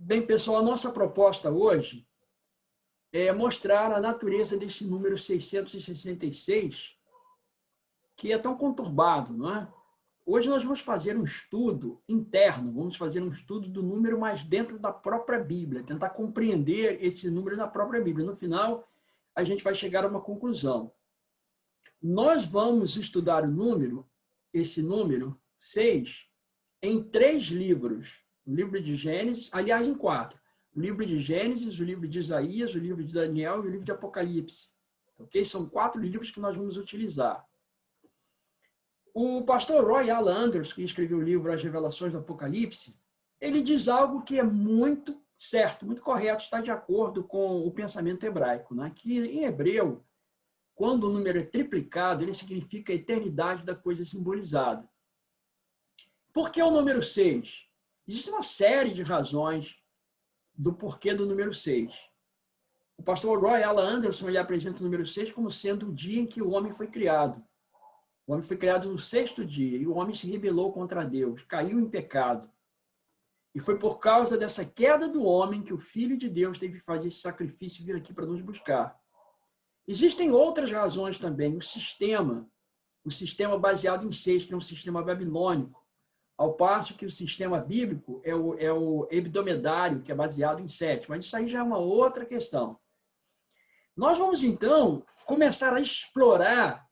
Bem, pessoal, a nossa proposta hoje é mostrar a natureza desse número 666, que é tão conturbado, não é? Hoje nós vamos fazer um estudo interno, vamos fazer um estudo do número mais dentro da própria Bíblia, tentar compreender esse número na própria Bíblia. No final, a gente vai chegar a uma conclusão. Nós vamos estudar o número, esse número 6, em 3 livros. O livro de Gênesis, aliás, em 4. O livro de Gênesis, o livro de Isaías, o livro de Daniel e o livro de Apocalipse. Ok? São 4 livros que nós vamos utilizar. O pastor Roy Alan Anderson, que escreveu o livro As Revelações do Apocalipse, ele diz algo que é muito certo, muito correto, está de acordo com o pensamento hebraico, né? Que em hebreu, quando o número é triplicado, ele significa a eternidade da coisa simbolizada. Por que o número 6? Existe uma série de razões do porquê do número 6. O pastor Roy Alan Anderson ele apresenta o número 6 como sendo o dia em que o homem foi criado. O homem foi criado no 6º dia e o homem se rebelou contra Deus, caiu em pecado. E foi por causa dessa queda do homem que o Filho de Deus teve que fazer esse sacrifício e vir aqui para nos buscar. Existem outras razões também. O sistema baseado em 6, que é um sistema babilônico, ao passo que o sistema bíblico é o hebdomedário, que é baseado em 7. Mas isso aí já é uma outra questão. Nós vamos, então, começar a explorar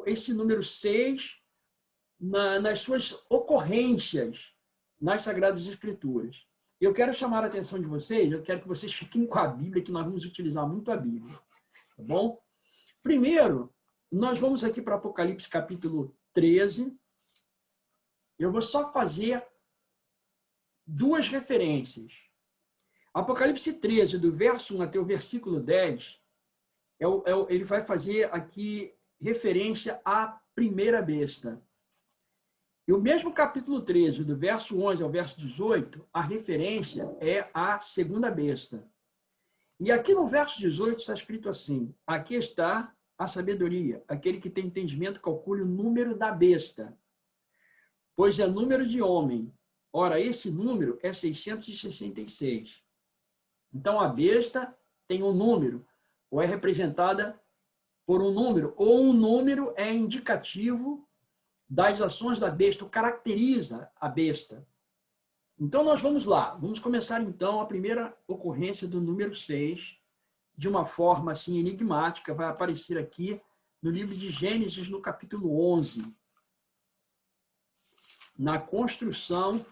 esse número 6 nas suas ocorrências nas Sagradas Escrituras. Eu quero chamar a atenção de vocês, eu quero que vocês fiquem com a Bíblia, que nós vamos utilizar muito a Bíblia. Tá bom? Primeiro, nós vamos aqui para Apocalipse capítulo 13. Eu vou só fazer 2 referências. Apocalipse 13, do verso 1 até o versículo 10, ele vai fazer aqui referência à primeira besta. E o mesmo capítulo 13, do verso 11 ao verso 18, a referência é à segunda besta. E aqui no verso 18 está escrito assim: aqui está a sabedoria, aquele que tem entendimento calcule o número da besta, pois é número de homem. Ora, este número é 666. Então, a besta tem um número, ou é representada por um número, ou um número é indicativo das ações da besta, ou caracteriza a besta. Então, nós vamos lá. Vamos começar, então, a primeira ocorrência do número 6, de uma forma assim enigmática. Vai aparecer aqui no livro de Gênesis, no capítulo 11. Na construção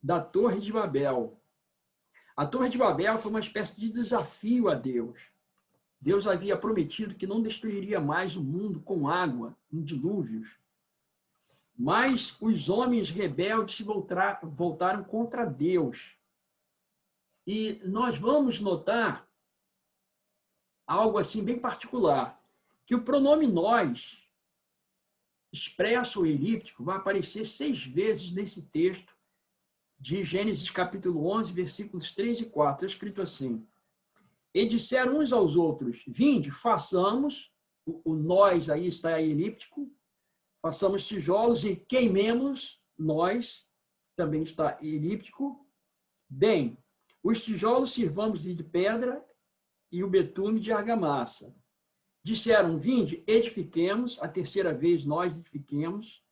da Torre de Babel. A Torre de Babel foi uma espécie de desafio a Deus. Deus havia prometido que não destruiria mais o mundo com água, em dilúvios. Mas os homens rebeldes se voltaram contra Deus. E nós vamos notar algo assim bem particular, que o pronome nós, expresso ou elíptico, vai aparecer 6 vezes nesse texto de Gênesis capítulo 11, versículos 3 e 4. É escrito assim: e disseram uns aos outros, vinde, façamos, o nós aí está elíptico, façamos tijolos e queimemos, nós, também está elíptico. Bem, os tijolos sirvamos de pedra e o betume de argamassa. Disseram, vinde, edifiquemos, a terceira vez nós edifiquemos,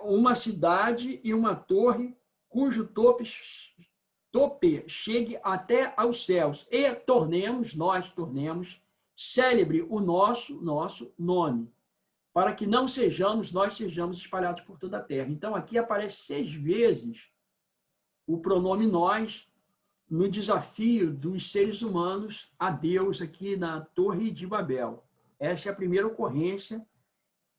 uma cidade e uma torre cujo tope chegue até aos céus, e tornemos célebre o nosso nome, para que não sejamos espalhados por toda a terra. Então, aqui aparece 6 vezes o pronome nós no desafio dos seres humanos a Deus aqui na Torre de Babel. Essa é a primeira ocorrência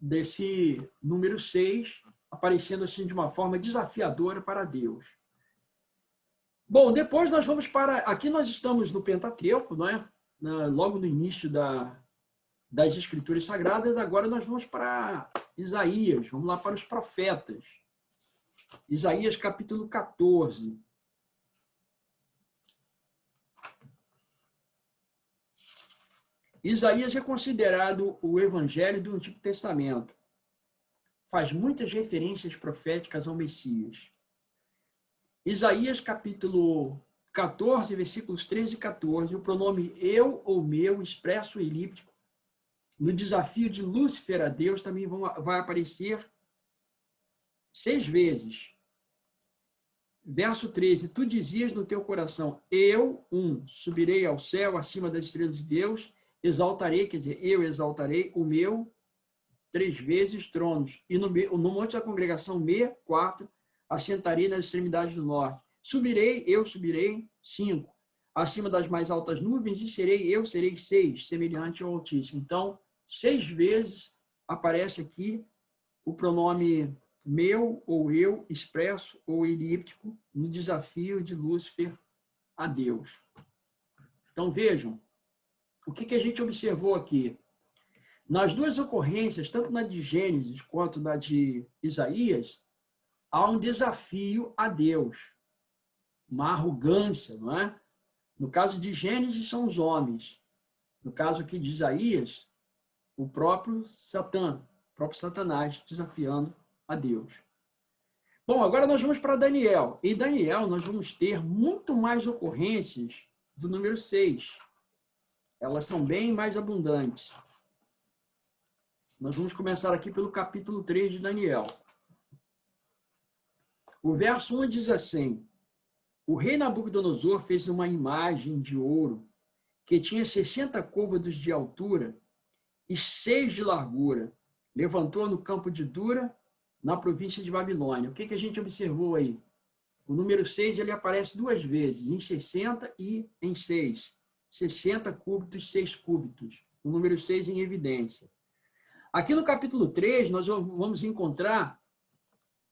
desse número 6, aparecendo assim de uma forma desafiadora para Deus. Bom, depois nós vamos para... Aqui nós estamos no Pentateuco, não é? Logo no início das Escrituras Sagradas. Agora nós vamos para Isaías, vamos lá para os profetas. Isaías capítulo 14. Isaías é considerado o evangelho do Antigo Testamento. Faz muitas referências proféticas ao Messias. Isaías, capítulo 14, versículos 13 e 14, o pronome eu ou meu, expresso elíptico, no desafio de Lúcifer a Deus, também vai aparecer 6 vezes. Verso 13, tu dizias no teu coração, eu, subirei ao céu, acima das estrelas de Deus, exaltarei, quer dizer, eu exaltarei o meu 3 vezes tronos. E no monte da congregação, 4, assentarei nas extremidades do norte. Subirei, eu subirei, 5, acima das mais altas nuvens, e serei 6, semelhante ao Altíssimo. Então, 6 vezes aparece aqui o pronome meu ou eu, expresso ou elíptico, no desafio de Lúcifer a Deus. Então, vejam, o que a gente observou aqui? Nas duas ocorrências, tanto na de Gênesis quanto na de Isaías, há um desafio a Deus, uma arrogância, não é? No caso de Gênesis, são os homens. No caso aqui de Isaías, o próprio Satanás, desafiando a Deus. Bom, agora nós vamos para Daniel. Em Daniel, nós vamos ter muito mais ocorrências do número 6. Elas são bem mais abundantes. Nós vamos começar aqui pelo capítulo 3 de Daniel. O verso 1 diz assim: o rei Nabucodonosor fez uma imagem de ouro que tinha 60 côvados de altura e 6 de largura. Levantou no campo de Dura, na província de Babilônia. O que a gente observou aí? O número 6 ele aparece 2 vezes, em 60 e em 6. 60 cúbitos, 6 cúbitos. O número 6 em evidência. Aqui no capítulo 3, nós vamos encontrar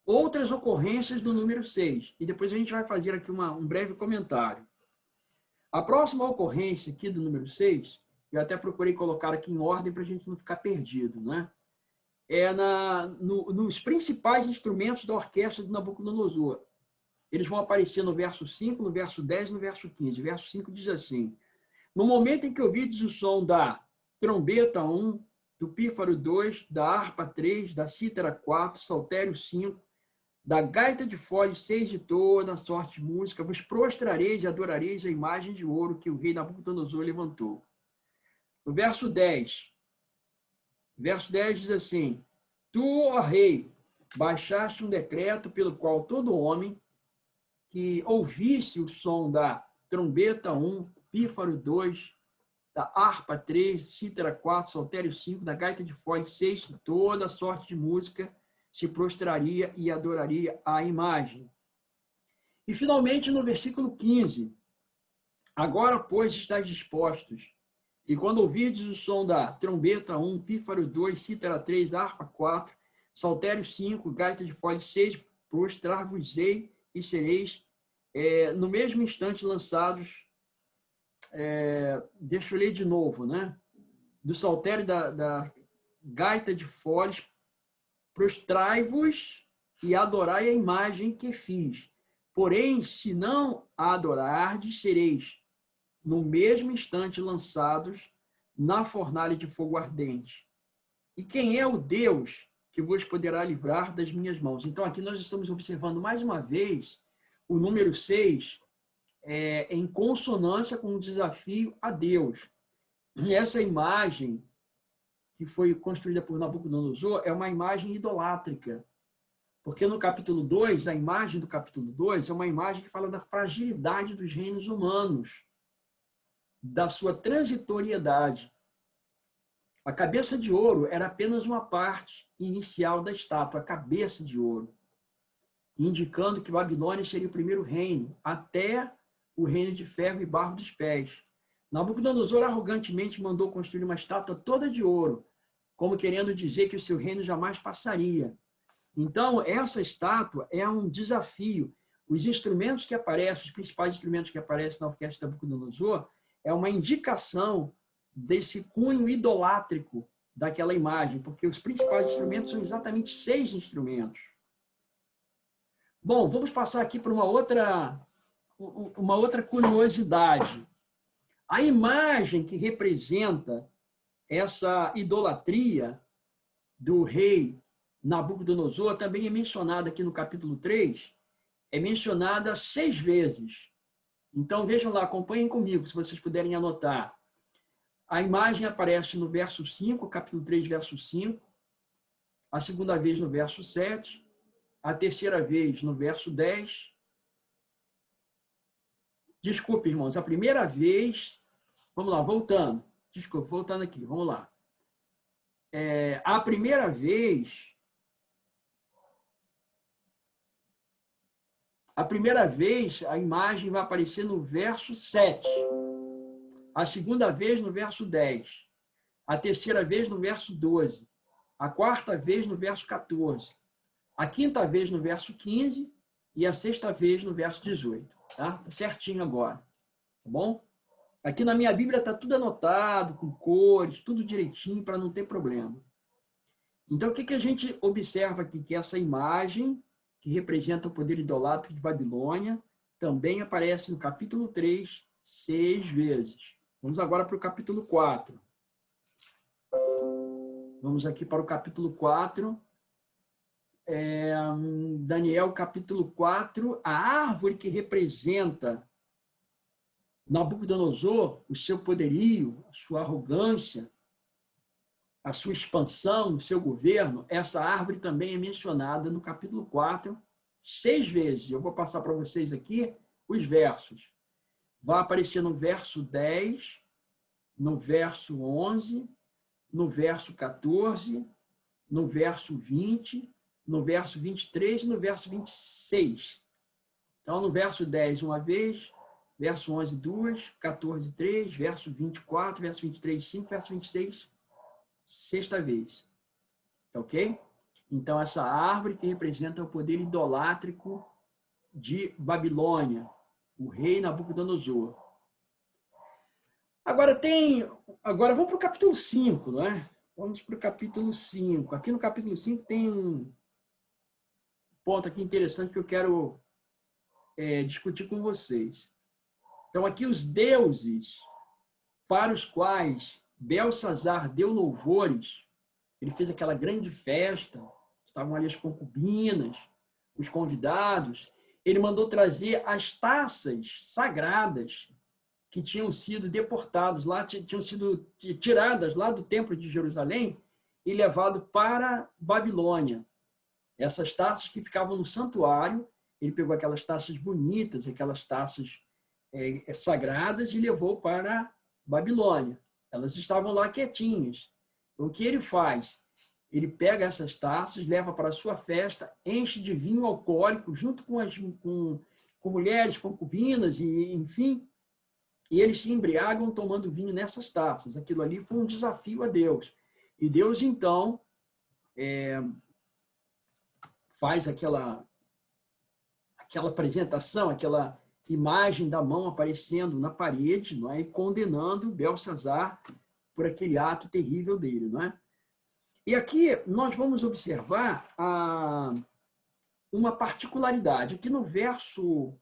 outras ocorrências do número 6. E depois a gente vai fazer aqui um breve comentário. A próxima ocorrência aqui do número 6, eu até procurei colocar aqui em ordem para a gente não ficar perdido, né? É nos principais instrumentos da orquestra de Nabucodonosor. Eles vão aparecer no verso 5, no verso 10 e no verso 15. Verso 5 diz assim: no momento em que ouvides o som da trombeta 1, do pífaro 2, da harpa 3, da cítara 4, saltério 5, da gaita de fole 6 de toda sorte de música, vos prostrareis e adorareis a imagem de ouro que o rei Nabucodonosor levantou. No verso 10 diz assim: tu, ó rei, baixaste um decreto pelo qual todo homem que ouvisse o som da trombeta 1, pífaro 2, da harpa 3, cítara 4, saltério 5, da gaita de fole 6, toda sorte de música, se prostraria e adoraria a imagem. E, finalmente, no versículo 15, agora, pois, estáis dispostos, e quando ouvirdes o som da trombeta 1, pífaro 2, cítara 3, harpa 4, saltério 5, gaita de fole 6, prostrar-vos-ei e sereis, no mesmo instante, lançados, deixa eu ler de novo, né? Do saltério da gaita de foles, prostrai-vos e adorai a imagem que fiz. Porém, se não a adorardes, sereis no mesmo instante lançados na fornalha de fogo ardente. E quem é o Deus que vos poderá livrar das minhas mãos? Então, aqui nós estamos observando mais uma vez o número 6 em consonância com o desafio a Deus. E essa imagem que foi construída por Nabucodonosor é uma imagem idolátrica. Porque no capítulo 2, a imagem do capítulo 2 é uma imagem que fala da fragilidade dos reinos humanos, da sua transitoriedade. A cabeça de ouro era apenas uma parte inicial da estátua, a cabeça de ouro, indicando que Babilônia seria o primeiro reino, até o reino de ferro e barro dos pés. Nabucodonosor arrogantemente mandou construir uma estátua toda de ouro, como querendo dizer que o seu reino jamais passaria. Então, essa estátua é um desafio. Os instrumentos que aparecem, os principais instrumentos que aparecem na orquestra de Nabucodonosor, é uma indicação desse cunho idolátrico daquela imagem, porque os principais instrumentos são exatamente 6 instrumentos. Bom, vamos passar aqui para uma outra curiosidade. A imagem que representa essa idolatria do rei Nabucodonosor também é mencionada aqui no capítulo 3, é mencionada 6 vezes. Então, vejam lá, acompanhem comigo, se vocês puderem anotar. A imagem aparece no verso 5, capítulo 3, verso 5. A segunda vez no verso 7. A terceira vez no verso 10. Desculpe, irmãos, a primeira vez... Vamos lá, voltando. Desculpa, voltando aqui, vamos lá. A primeira vez... a imagem vai aparecer no verso 7. A segunda vez no verso 10. A terceira vez no verso 12. A quarta vez no verso 14. A quinta vez no verso 15. E a sexta vez no verso 18. Tá certinho agora. Tá bom? Aqui na minha Bíblia está tudo anotado, com cores, tudo direitinho, para não ter problema. Então, o que a gente observa aqui? Que essa imagem, que representa o poder idolátrico de Babilônia, também aparece no capítulo 3, 6 vezes. Vamos agora para o capítulo 4. Vamos aqui para o capítulo 4. Daniel, capítulo 4. A árvore que representa Nabucodonosor, o seu poderio, a sua arrogância, a sua expansão, o seu governo, essa árvore também é mencionada no capítulo 4, 6 vezes. Eu vou passar para vocês aqui os versos. Vai aparecer no verso 10, no verso 11, no verso 14, no verso 20, no verso 23 e no verso 26. Então, no verso 10, uma vez, verso 11, 2, 14, 3, verso 24, verso 23, 5, verso 26, sexta vez. Tá ok? Então, essa árvore que representa o poder idolátrico de Babilônia, o rei Nabucodonosor. Agora vamos para o capítulo 5, não é? Vamos para o capítulo 5. Aqui no capítulo 5 tem um ponto aqui interessante que eu quero discutir com vocês. Então, aqui os deuses para os quais Belsazar deu louvores, ele fez aquela grande festa, estavam ali as concubinas, os convidados, ele mandou trazer as taças sagradas que tinham sido deportados lá, tinham sido tiradas lá do templo de Jerusalém e levado para Babilônia. Essas taças que ficavam no santuário, ele pegou aquelas taças bonitas, aquelas taças sagradas e levou para Babilônia. Elas estavam lá quietinhas. O que ele faz? Ele pega essas taças, leva para a sua festa, enche de vinho alcoólico, junto com mulheres, concubinas, e, enfim, e eles se embriagam tomando vinho nessas taças. Aquilo ali foi um desafio a Deus. E Deus, então, faz aquela apresentação, aquela imagem da mão aparecendo na parede, não é? E condenando Belsazar por aquele ato terrível dele. Não é? E aqui nós vamos observar uma particularidade. Aqui no verso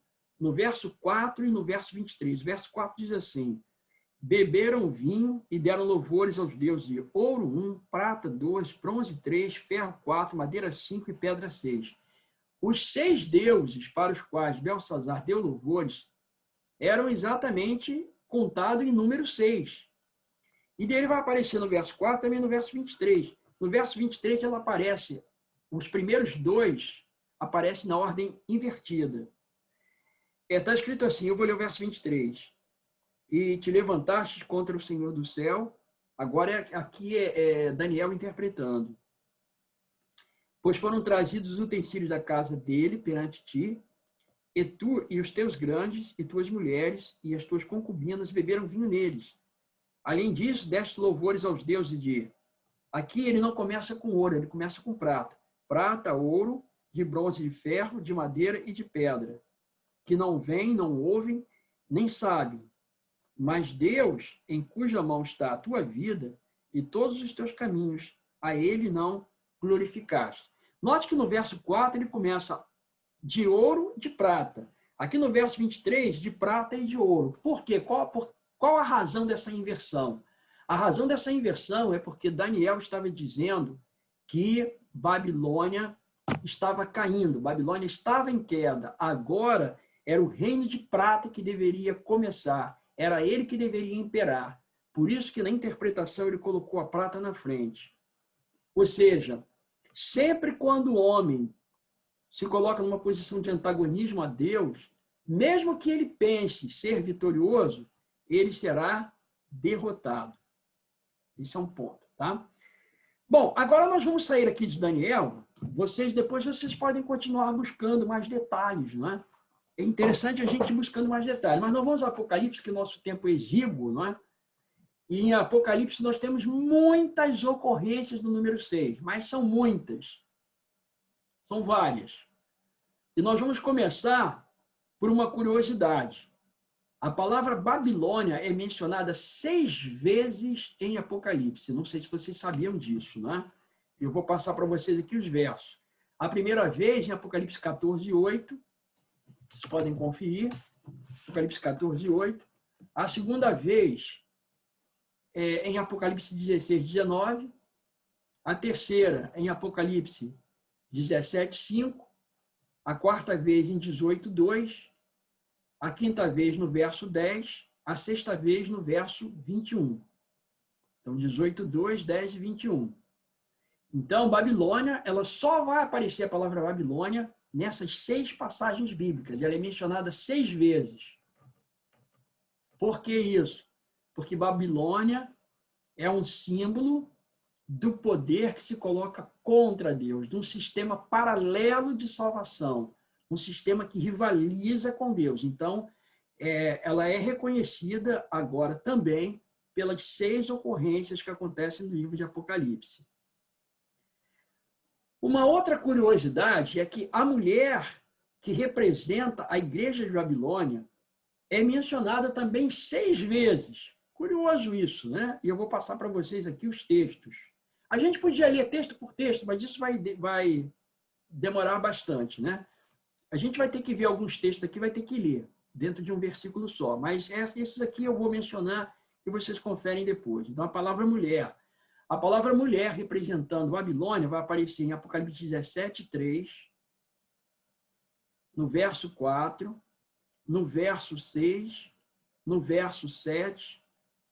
4 e no verso 23. O verso 4 diz assim: beberam vinho e deram louvores aos deuses de ouro 1, prata 2, bronze 3, ferro 4, madeira 5 e pedra 6. Os 6 deuses para os quais Belsazar deu louvores eram exatamente contados em número 6. E dele vai aparecer no verso 4 também no verso 23. No verso 23 ela aparece, os primeiros 2 aparecem na ordem invertida. Está escrito assim, eu vou ler o verso 23. E te levantaste contra o Senhor do céu. Agora aqui é Daniel interpretando. Pois foram trazidos os utensílios da casa dele perante ti, e tu e os teus grandes, e tuas mulheres, e as tuas concubinas beberam vinho neles. Além disso, deste louvores aos deuses de... Aqui ele não começa com ouro, ele começa com prata. Prata, ouro, de bronze, de ferro, de madeira e de pedra. Que não veem, não ouvem, nem sabem. Mas Deus, em cuja mão está a tua vida e todos os teus caminhos, a ele não glorificaste. Note que no verso 4 ele começa de ouro, de prata. Aqui no verso 23, de prata e de ouro. Por quê? Qual a razão dessa inversão? A razão dessa inversão é porque Daniel estava dizendo que Babilônia estava caindo, Babilônia estava em queda. Agora era o reino de prata que deveria começar, era ele que deveria imperar. Por isso que na interpretação ele colocou a prata na frente. Ou seja, sempre quando o homem se coloca numa posição de antagonismo a Deus, mesmo que ele pense ser vitorioso, ele será derrotado. Esse é um ponto, tá? Bom, agora nós vamos sair aqui de Daniel. Depois vocês podem continuar buscando mais detalhes, não é? É interessante a gente ir buscando mais detalhes. Mas nós vamos ao Apocalipse, que o nosso tempo é exíguo, não é? E em Apocalipse nós temos muitas ocorrências do número 6, mas são muitas. São várias. E nós vamos começar por uma curiosidade. A palavra Babilônia é mencionada 6 vezes em Apocalipse. Não sei se vocês sabiam disso, né? Eu vou passar para vocês aqui os versos. A primeira vez em Apocalipse 14:8, vocês podem conferir. Apocalipse 14:8. A segunda vez em Apocalipse 16:19. A terceira em Apocalipse 17:5. A quarta vez em 18:2. A quinta vez no verso 10, a sexta vez no verso 21. Então, 18:2, 10 e 21. Então, Babilônia, ela só vai aparecer a palavra Babilônia nessas 6 passagens bíblicas. Ela é mencionada 6 vezes. Por que isso? Porque Babilônia é um símbolo do poder que se coloca contra Deus, de um sistema paralelo de salvação, um sistema que rivaliza com Deus. Então, ela é reconhecida agora também pelas 6 ocorrências que acontecem no livro de Apocalipse. Uma outra curiosidade é que a mulher que representa a igreja de Babilônia é mencionada também 6 vezes. Curioso isso, né? E eu vou passar para vocês aqui os textos. A gente podia ler texto por texto, mas isso vai demorar bastante, né? A gente vai ter que ver alguns textos aqui, vai ter que ler, dentro de um versículo só. Mas esses aqui eu vou mencionar e vocês conferem depois. Então, a palavra mulher. A palavra mulher, representando Babilônia, vai aparecer em Apocalipse 17:3, no verso 4, no verso 6, no verso 7,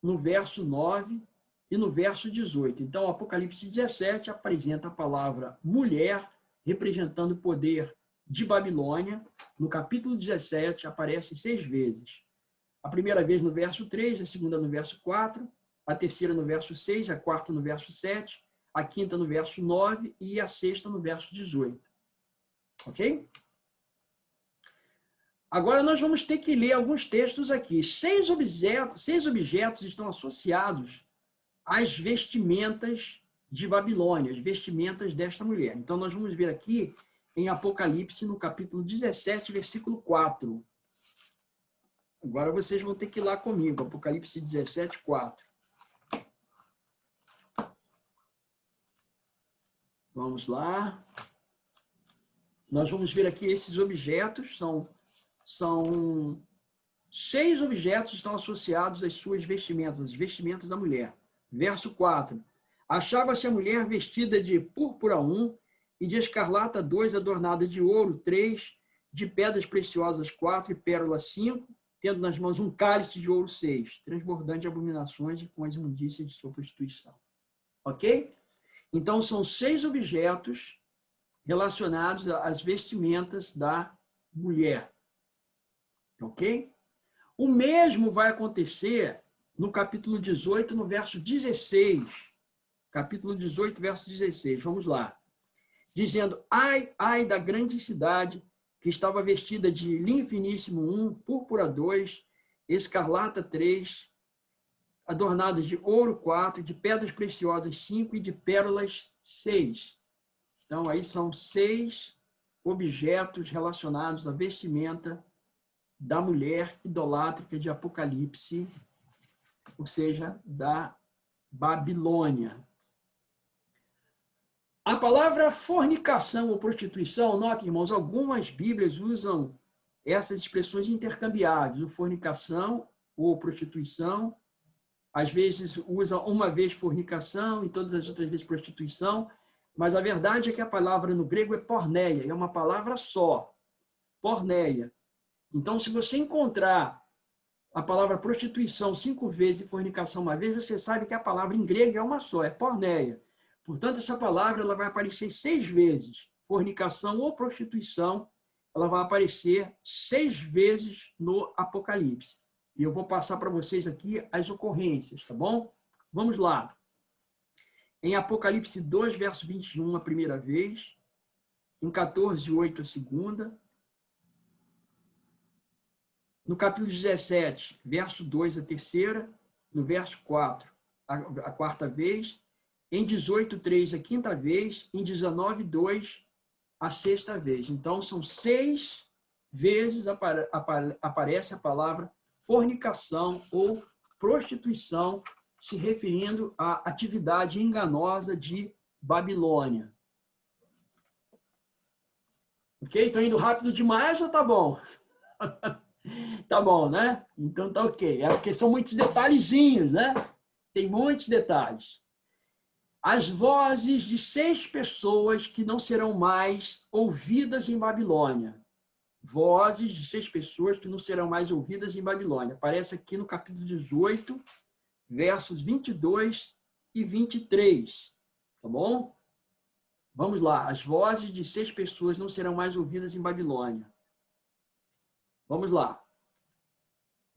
no verso 9 e no verso 18. Então, Apocalipse 17 apresenta a palavra mulher, representando o poder de Babilônia. No capítulo 17, aparece 6 vezes. A primeira vez no verso 3, a segunda no verso 4, a terceira no verso 6, a quarta no verso 7, a quinta no verso 9 e a sexta no verso 18. Ok? Agora nós vamos ter que ler alguns textos aqui. 6 objetos estão associados às vestimentas de Babilônia, as vestimentas desta mulher. Então nós vamos ver aqui em Apocalipse, no capítulo 17, versículo 4. Agora vocês vão ter que ir lá comigo, Apocalipse 17, 4. Vamos lá. Nós vamos ver aqui esses objetos, são 6 objetos que estão associados às suas vestimentas, as vestimentas da mulher. Verso 4. Achava-se a mulher vestida de púrpura 1, e de escarlata 2, adornada de ouro 3, de pedras preciosas 4 e pérolas 5, tendo nas mãos um cálice de ouro 6, transbordante de abominações e com as imundícias de sua prostituição. Ok? Então, são 6 objetos relacionados às vestimentas da mulher. Ok? O mesmo vai acontecer no capítulo 18, no verso 16. Capítulo 18, verso 16. Vamos lá. Dizendo, ai, ai da grande cidade, que estava vestida de linho finíssimo 1, púrpura 2, escarlata 3, adornadas de ouro 4, de pedras preciosas 5 e de pérolas 6. Então, aí são 6 objetos relacionados à vestimenta da mulher idolátrica de Apocalipse, ou seja, da Babilônia. A palavra fornicação ou prostituição, note, irmãos, algumas Bíblias usam essas expressões intercambiáveis, o fornicação ou prostituição, às vezes usam uma vez fornicação e todas as outras vezes prostituição, Mas a verdade é que a palavra no grego é porneia, é uma palavra só, porneia. Então, se você encontrar a palavra prostituição 5 vezes e fornicação uma vez, você sabe que a palavra em grego é uma só, é porneia. Portanto, essa palavra ela vai aparecer 6 vezes. Fornicação ou prostituição, ela vai aparecer 6 vezes no Apocalipse. E eu vou passar para vocês aqui as ocorrências, tá bom? Vamos lá. Em Apocalipse 2, verso 21, a primeira vez. Em 14:8, a segunda. No capítulo 17, verso 2, a terceira. No verso 4, a quarta vez. Em 18:3, a quinta vez. Em 19:2, a sexta vez. Então, são 6 vezes aparece a palavra fornicação ou prostituição, se referindo à atividade enganosa de Babilônia. Ok? Estou indo rápido demais ou tá bom? Tá bom, né? Então tá ok. É porque são muitos detalhezinhos, né? Tem muitos detalhes. As vozes de 6 pessoas que não serão mais ouvidas em Babilônia. Vozes de 6 pessoas que não serão mais ouvidas em Babilônia. Aparece aqui no capítulo 18, versos 22 e 23. Tá bom? Vamos lá. As vozes de 6 pessoas não serão mais ouvidas em Babilônia. Vamos lá.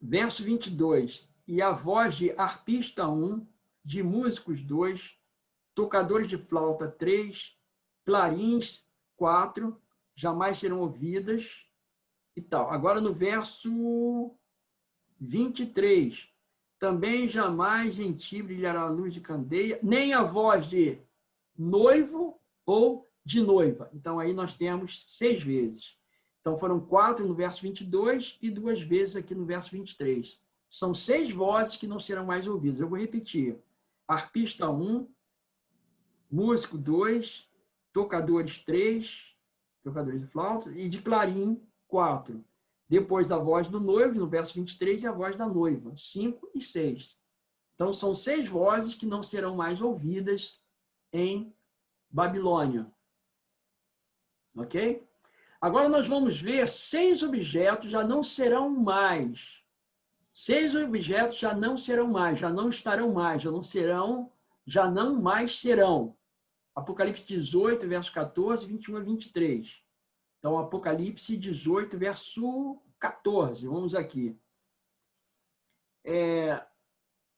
Verso 22. E a voz de arpista 1, de músicos 2, tocadores de flauta 3, clarins 4, jamais serão ouvidas e tal. Agora no verso 23. Também jamais em ti brilhará a luz de candeia, nem a voz de noivo ou de noiva. Então aí nós temos 6 vezes. Então foram 4 no verso 22 e 2 vezes aqui no verso 23. São 6 vozes que não serão mais ouvidas. Eu vou repetir. Arpista 1, músico 2, tocadores 3, tocadores de flauta, e de clarim 4. Depois a voz do noivo, no verso 23, e a voz da noiva, 5 e 6. Então são 6 vozes que não serão mais ouvidas em Babilônia. Ok? Agora nós vamos ver 6 objetos já não serão mais. 6 objetos já não serão mais, já não estarão mais, já não mais serão. Apocalipse 18, verso 14, 21 a 23. Então, Apocalipse 18, verso 14. Vamos aqui.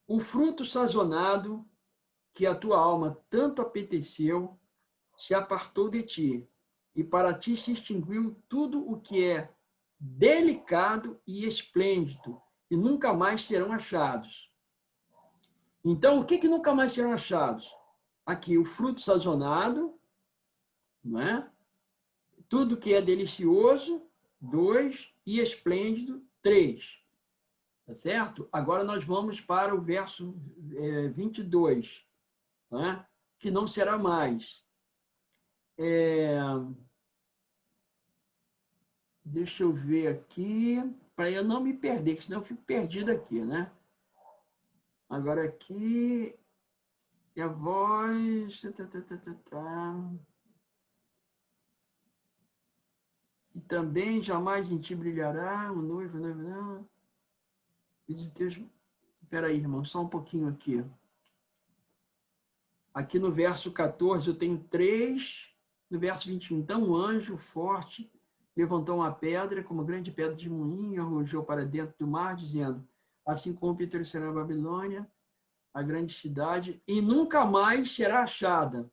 O fruto sazonado que a tua alma tanto apeteceu se apartou de ti, e para ti se extinguiu tudo o que é delicado e esplêndido, e nunca mais serão achados. Então, o que nunca mais serão achados? Aqui, o fruto sazonado, não é? Tudo que é delicioso, 2, e esplêndido, 3. Tá certo? Agora nós vamos para o verso 22, né? Que não será mais. Deixa eu ver aqui, para eu não me perder, que senão eu fico perdido aqui, né? Agora aqui, é a voz... E também jamais em ti brilhará o noivo, não. Espera aí, irmão, só um pouquinho aqui. Aqui no verso 14 eu tenho 3, no verso 21. Então um anjo forte levantou uma pedra, como grande pedra de moinho, e arrojou para dentro do mar, dizendo: assim completará será a Babilônia, a grande cidade, e nunca mais será achada.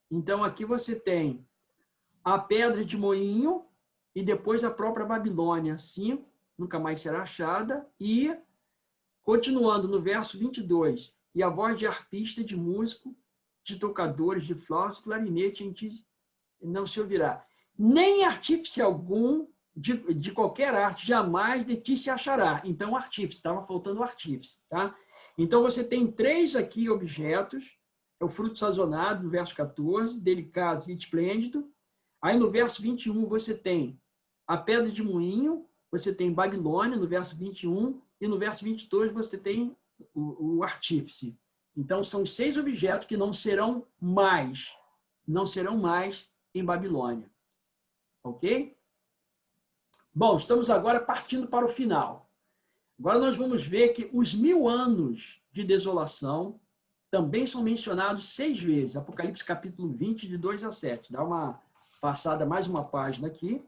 Então aqui você tem a pedra de moinho e depois a própria Babilônia, 5, nunca mais será achada, e continuando no verso 22, e a voz de arpista, de músico, de tocadores, de flauta, de clarinete, em ti não se ouvirá. Nem artífice algum de qualquer arte jamais de ti se achará. Então, artífice, estava faltando artífice. Tá? Então, você tem 3 aqui objetos, é o fruto sazonado, no verso 14, delicado e esplêndido. Aí, no verso 21, você tem a pedra de moinho, você tem Babilônia, no verso 21, e no verso 22 você tem o artífice. Então, são 6 objetos que não serão mais. não serão mais em Babilônia. Ok? Bom, estamos agora partindo para o final. Agora nós vamos ver que os 1000 anos de desolação também são mencionados 6 vezes. Apocalipse capítulo 20, de 2 a 7. Dá uma passada, mais uma página aqui.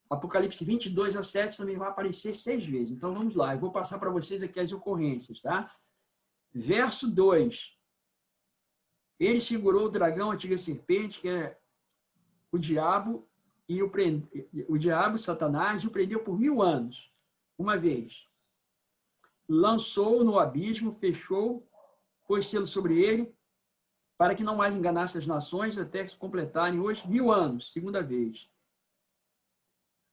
Apocalipse 22 a 7 também vai aparecer 6 vezes. Então vamos lá, eu vou passar para vocês aqui as ocorrências, tá? Verso 2. Ele segurou o dragão, a antiga serpente, que é o diabo, o diabo, Satanás, e o prendeu por 1000 anos, uma vez. Lançou-o no abismo, fechou, pôs selo sobre ele, para que não mais enganasse as nações, até se completarem os 1000 anos, segunda vez.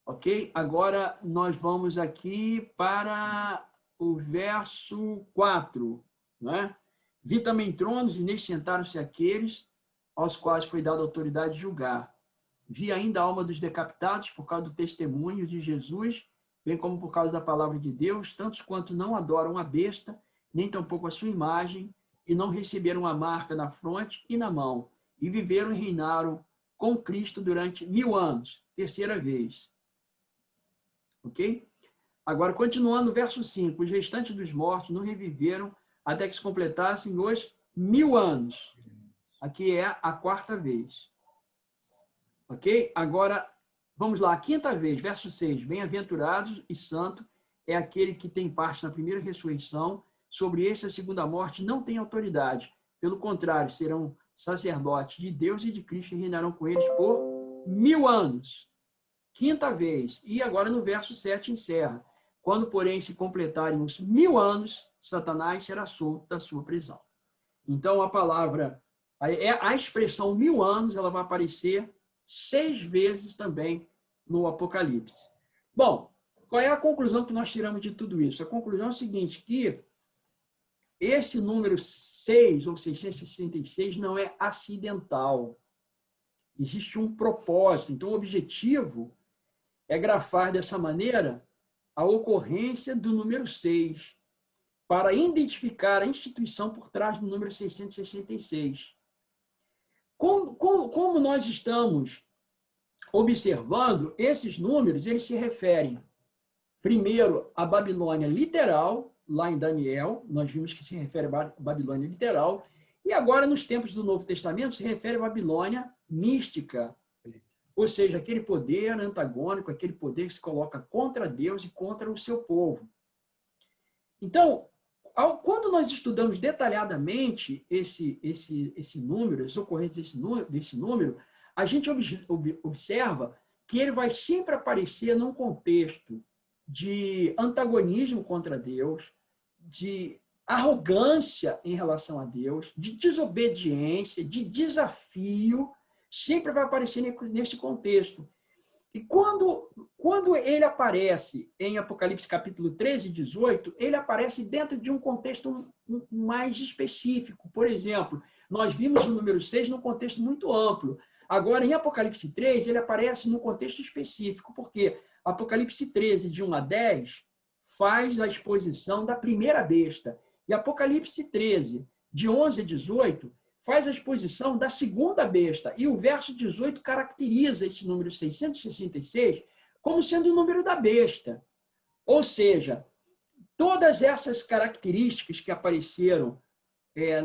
Ok? Agora nós vamos aqui para o verso 4. Né? Vi também tronos, e neles sentaram-se aqueles aos quais foi dada autoridade de julgar. Vi ainda a alma dos decapitados por causa do testemunho de Jesus, bem como por causa da palavra de Deus, tantos quanto não adoram a besta, nem tampouco a sua imagem, e não receberam a marca na fronte e na mão, e viveram e reinaram com Cristo durante 1000 anos, terceira vez. Ok? Agora, continuando, verso 5. Os restantes dos mortos não reviveram até que se completassem os 1000 anos. Aqui é a quarta vez. Ok? Agora, vamos lá. A quinta vez, verso 6. Bem-aventurados e santo é aquele que tem parte na primeira ressurreição. Sobre esse, a segunda morte não tem autoridade. Pelo contrário, serão sacerdotes de Deus e de Cristo e reinarão com eles por 1000 anos. Quinta vez. E agora no verso 7 encerra. Quando, porém, se completarem os 1000 anos, Satanás será solto da sua prisão. Então, a palavra, a expressão 1000 anos, ela vai aparecer 6 vezes também no Apocalipse. Bom, qual é a conclusão que nós tiramos de tudo isso? A conclusão é a seguinte, que esse número 6, ou 666, não é acidental. Existe um propósito. Então, o objetivo é grafar dessa maneira a ocorrência do número 6, para identificar a instituição por trás do número 666. Como nós estamos observando, esses números eles se referem, primeiro, à Babilônia literal, lá em Daniel, nós vimos que se refere à Babilônia literal, e agora, nos tempos do Novo Testamento, se refere à Babilônia mística, ou seja, aquele poder antagônico, aquele poder que se coloca contra Deus e contra o seu povo. Então, quando nós estudamos detalhadamente esse número, as ocorrências desse número, a gente observa que ele vai sempre aparecer num contexto de antagonismo contra Deus, de arrogância em relação a Deus, de desobediência, de desafio, sempre vai aparecer nesse contexto. E quando ele aparece em Apocalipse capítulo 13 e 18, ele aparece dentro de um contexto mais específico. Por exemplo, nós vimos o número 6 num contexto muito amplo. Agora, em Apocalipse 3, ele aparece num contexto específico, porque Apocalipse 13, de 1 a 10, faz a exposição da primeira besta. E Apocalipse 13, de 11 a 18, faz a exposição da segunda besta. E o verso 18 caracteriza esse número 666 como sendo o número da besta. Ou seja, todas essas características que apareceram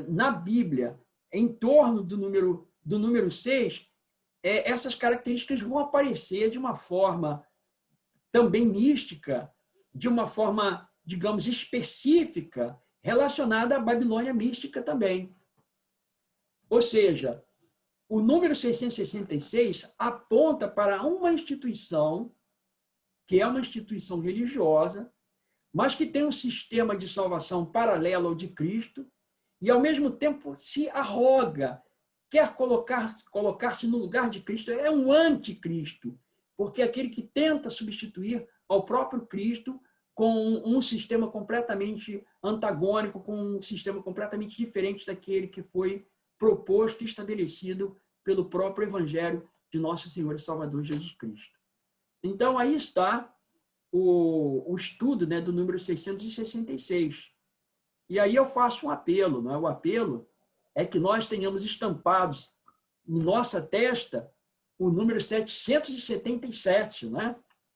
na Bíblia em torno do número 6, essas características vão aparecer de uma forma também mística, de uma forma, digamos, específica, relacionada à Babilônia mística também. Ou seja, o número 666 aponta para uma instituição, que é uma instituição religiosa, mas que tem um sistema de salvação paralelo ao de Cristo, e ao mesmo tempo se arroga, quer colocar-se no lugar de Cristo, é um anticristo, porque é aquele que tenta substituir ao próprio Cristo com um sistema completamente antagônico, com um sistema completamente diferente daquele que foi proposto e estabelecido pelo próprio Evangelho de nosso Senhor e Salvador Jesus Cristo. Então, aí está o estudo, né, do número 666. E aí eu faço um apelo. Né? O apelo é que nós tenhamos estampados em nossa testa o número 777, né?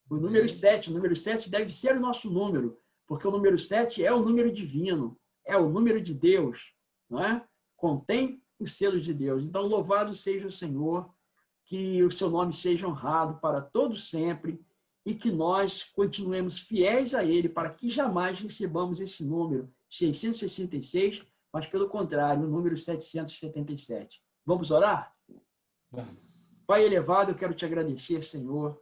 O número 7 deve ser o nosso número, porque o número 7 é o número divino, é o número de Deus, não é? Contém os selos de Deus. Então, louvado seja o Senhor, que o seu nome seja honrado para todos sempre e que nós continuemos fiéis a Ele para que jamais recebamos esse número 666, mas, pelo contrário, o número 777. Vamos orar? Pai elevado, eu quero te agradecer, Senhor,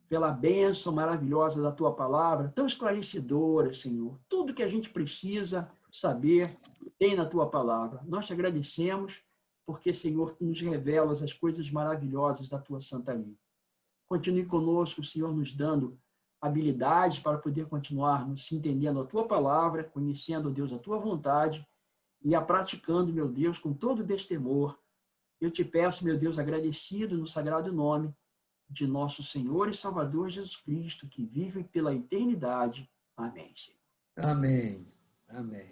pela bênção maravilhosa da tua palavra, tão esclarecedora, Senhor. Tudo que a gente precisa saber tem na tua palavra. Nós te agradecemos porque, Senhor, tu nos revelas as coisas maravilhosas da tua santa lei. Continue conosco, Senhor, nos dando habilidades para poder continuarmos se entendendo a tua palavra, conhecendo, Deus, a tua vontade e a praticando, meu Deus, com todo destemor. Eu te peço, meu Deus, agradecido no sagrado nome de nosso Senhor e Salvador Jesus Cristo, que vive pela eternidade. Amém, Senhor. Amém. Amém.